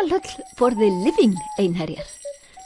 Valhöll for the living Einherjar.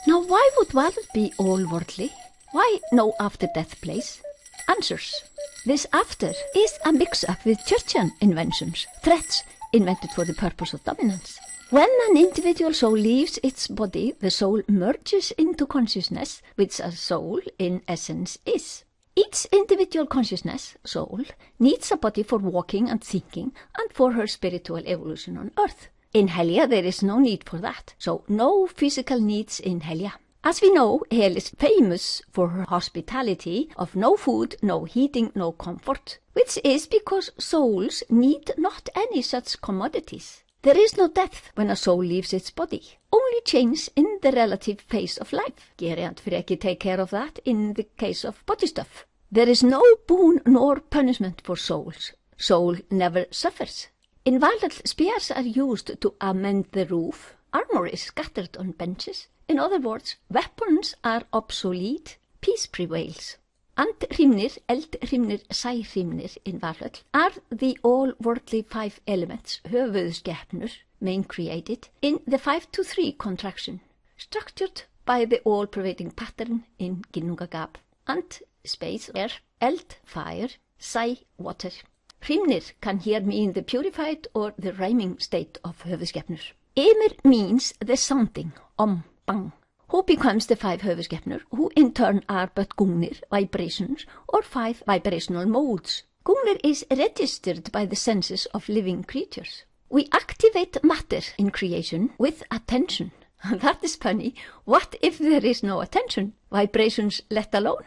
Now why would Valhöll be all worldly? Why no after-death place? Answers. This after is a mix-up with Churchian inventions, threats invented for the purpose of dominance. When an individual soul leaves its body, the soul merges into consciousness, which a soul in essence is. Each individual consciousness, soul, needs a body for walking and thinking and for her spiritual evolution on earth. In Helja there is no need for that, so no physical needs in Helja. As we know, Hel is famous for her hospitality of no food, no heating, no comfort, which is because souls need not any such commodities. There is no death when a soul leaves its body, only change in the relative phase of life. Geri and Freki take care of that in the case of body stuff. There is no boon nor punishment for souls. Soul never suffers. In Valhöll, spears are used to amend the roof. Armor is scattered on benches. In other words, weapons are obsolete. Peace prevails. Andhrímnir, eldhrímnir, sæhrímnir in Valhöll are the all-worldly 5 elements, höfuðskepnur, main created, in the 5-3 contraction, structured by the all-pervading pattern in Ginnungagap. And space, air, eld, fire, sæ, water. Hrímnir can here mean the purified or the rhyming state of höfuðskepnur. Ymir means the sounding, bang. Who becomes the 5 höfuðskepnur, who in turn are but gungnir, vibrations, or 5 vibrational modes. Gungnir is registered by the senses of living creatures. We activate matter in creation with attention. That is funny. What if there is no attention? Vibrations let alone?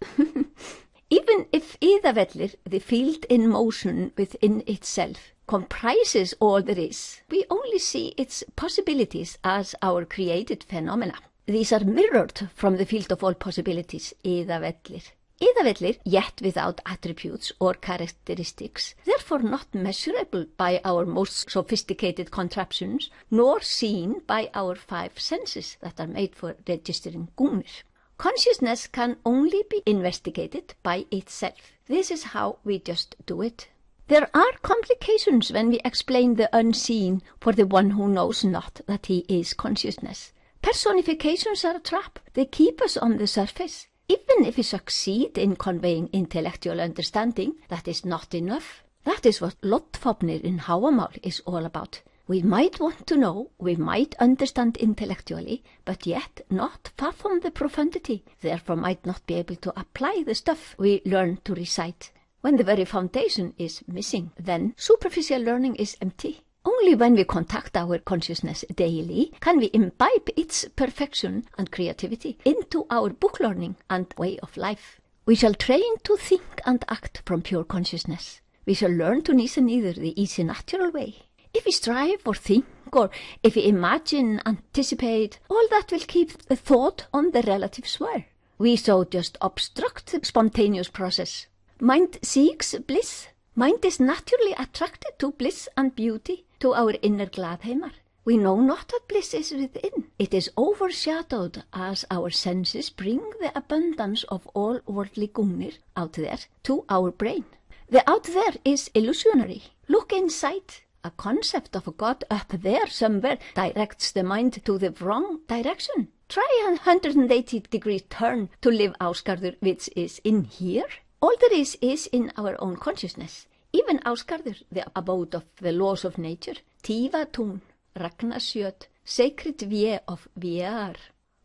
Even if Iðavellir, the field in motion within itself, comprises all there is, we only see its possibilities as our created phenomena. These are mirrored from the field of all possibilities, Iðavellir. Iðavellir, yet without attributes or characteristics, therefore not measurable by our most sophisticated contraptions, nor seen by our 5 senses that are made for registering gungnir. Consciousness can only be investigated by itself. This is how we just do it. There are complications when we explain the unseen for the one who knows not that he is consciousness. Personifications are a trap. They keep us on the surface. Even if we succeed in conveying intellectual understanding, that is not enough. That is what loddfafnir in Hávamál is all about. We might want to know, we might understand intellectually, but yet not fathom the profundity, therefore might not be able to apply the stuff we learn to recite. When the very foundation is missing, then superficial learning is empty. Only when we contact our consciousness daily can we imbibe its perfection and creativity into our book learning and way of life. We shall train to think and act from pure consciousness. We shall learn to listen either the easy natural way. If we strive or think, or if we imagine, anticipate, all that will keep the thought on the relative sphere. We so just obstruct the spontaneous process. Mind seeks bliss. Mind is naturally attracted to bliss and beauty, to our inner Glaðheimar. We know not that bliss is within. It is overshadowed as our senses bring the abundance of all worldly gungnir out there to our brain. The out there is illusionary. Look inside. A concept of a God up there somewhere directs the mind to the wrong direction. Try a 180-degree turn to live Ásgarður, which is in here. All there is in our own consciousness. Even Ásgarður, the abode of the laws of nature, Tívatún, Ragnarsjöt, sacred Vé of Véar.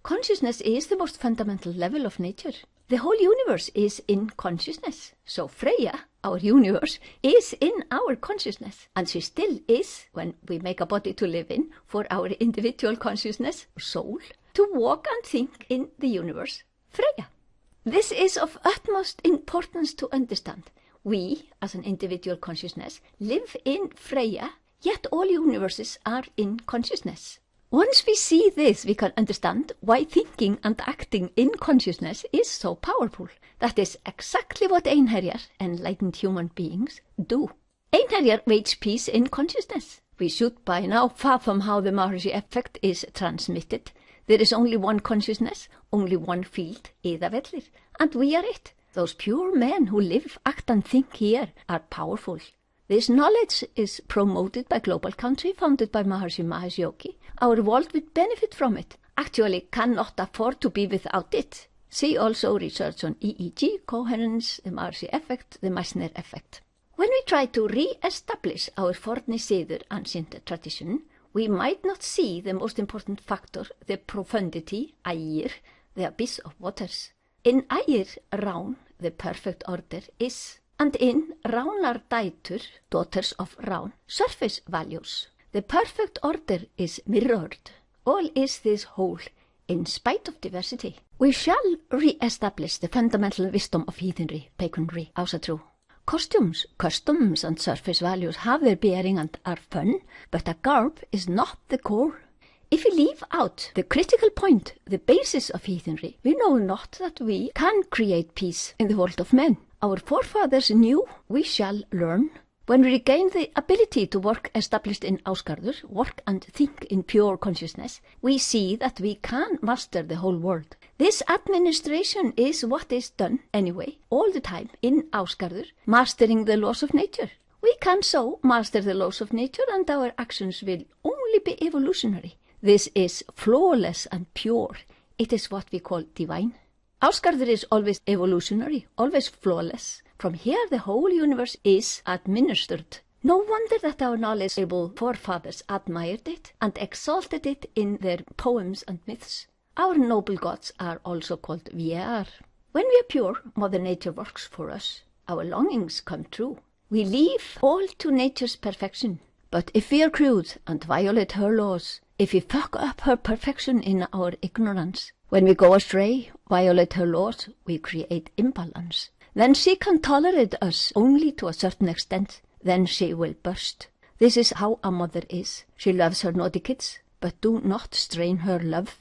Consciousness is the most fundamental level of nature. The whole universe is in consciousness. So Freyja, our universe, is in our consciousness. And she still is, when we make a body to live in, for our individual consciousness, soul, to walk and think in the universe, Freyja. This is of utmost importance to understand. We, as an individual consciousness, live in Freyja, yet all universes are in consciousness. Once we see this, we can understand why thinking and acting in consciousness is so powerful. That is exactly what Einherjar, enlightened human beings, do. Einherjar wage peace in consciousness. We should by now fathom how the Maharishi effect is transmitted. There is only one consciousness, only one field, Iðavellir, and we are it. Those pure men who live, act and think here are powerful. This knowledge is promoted by Global Country, founded by Maharishi Mahesh Yogi. Our world would benefit from it, actually cannot afford to be without it. See also research on EEG, coherence, the Maharishi effect, the Meissner effect. When we try to re-establish our forni siður ancient tradition, we might not see the most important factor, the profundity, Ægir, the abyss of waters. In Ægir, Rán, the perfect order, is, and in Ránar dætur, daughters of Rán, surface values. The perfect order is mirrored. All is this whole, in spite of diversity. We shall re-establish the fundamental wisdom of heathenry, paganry, ásatrú. Costumes, customs and surface values have their bearing and are fun, but a garb is not the core. If we leave out the critical point, the basis of heathenry, we know not that we can create peace in the world of men. Our forefathers knew, we shall learn. When we regain the ability to work established in Ásgarður, work and think in pure consciousness, we see that we can master the whole world. This administration is what is done anyway, all the time, in Ásgarður, mastering the laws of nature. We can so master the laws of nature and our actions will only be evolutionary. This is flawless and pure. It is what we call divine. Ásgarður is always evolutionary, always flawless. From here the whole universe is administered. No wonder that our knowledgeable forefathers admired it and exalted it in their poems and myths. Our noble gods are also called Véar. When we are pure, Mother Nature works for us. Our longings come true. We leave all to nature's perfection. But if we are crude and violate her laws, if we fuck up her perfection in our ignorance, when we go astray, violate her laws, we create imbalance. Then she can tolerate us only to a certain extent. Then she will burst. This is how a mother is. She loves her naughty kids, but do not strain her love.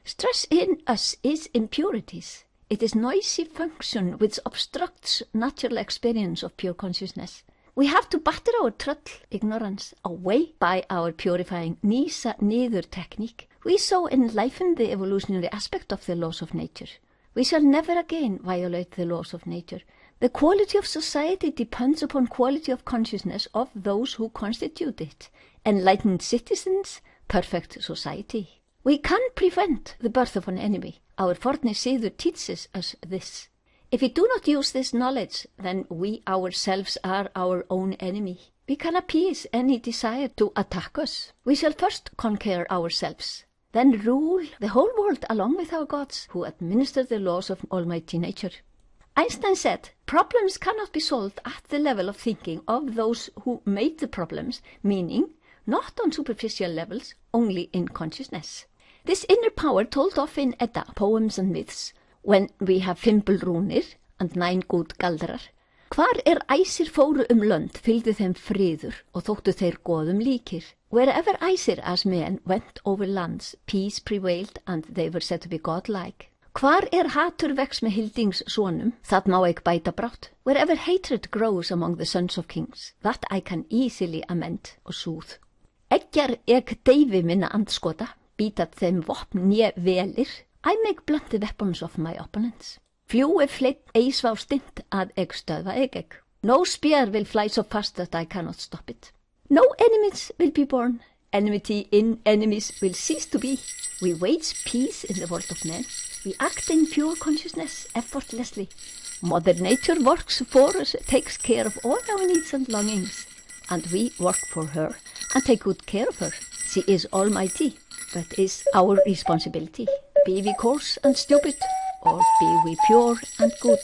Stress in us is impurities. It is noisy function which obstructs natural experience of pure consciousness. We have to batter our tröll, ignorance, away by our purifying nýsa niður technique. We so enliven the evolutionary aspect of the laws of nature. We shall never again violate the laws of nature. The quality of society depends upon quality of consciousness of those who constitute it. Enlightened citizens, perfect society. We can prevent the birth of an enemy. Our forni siður teaches us this. If we do not use this knowledge, then we ourselves are our own enemy. We can appease any desire to attack us. We shall first conquer ourselves, then rule the whole world along with our gods, who administer the laws of almighty nature. Einstein said, problems cannot be solved at the level of thinking of those who made the problems, meaning not on superficial levels, only in consciousness. This inner power told of in Edda, poems and myths, when we have fimbulrúnir and 9 good galdrar. Hvar æsir fóru lönd, fylgdu þeim friður, og þóttu þeir goðum líkir. Wherever æsir as men went over lands, peace prevailed and they were said to be godlike. Hvar hatur vex með hildings sonum, það má ek bæta brátt. Wherever hatred grows among the sons of kings, that I can easily amend og soothe. Eggjar ek deyfi minna andskota, býtat þeim vopn né velir. I make blunt the weapons of my opponents. Flew fleitt svá stint að ek stöðva ek. No spear will fly so fast that I cannot stop it. No enemies will be born. Enmity in enemies will cease to be. We wage peace in the world of men. We act in pure consciousness effortlessly. Mother Nature works for us, takes care of all our needs and longings. And we work for her and take good care of her. She is almighty, but is our responsibility. Be we coarse and stupid, or be we pure and good?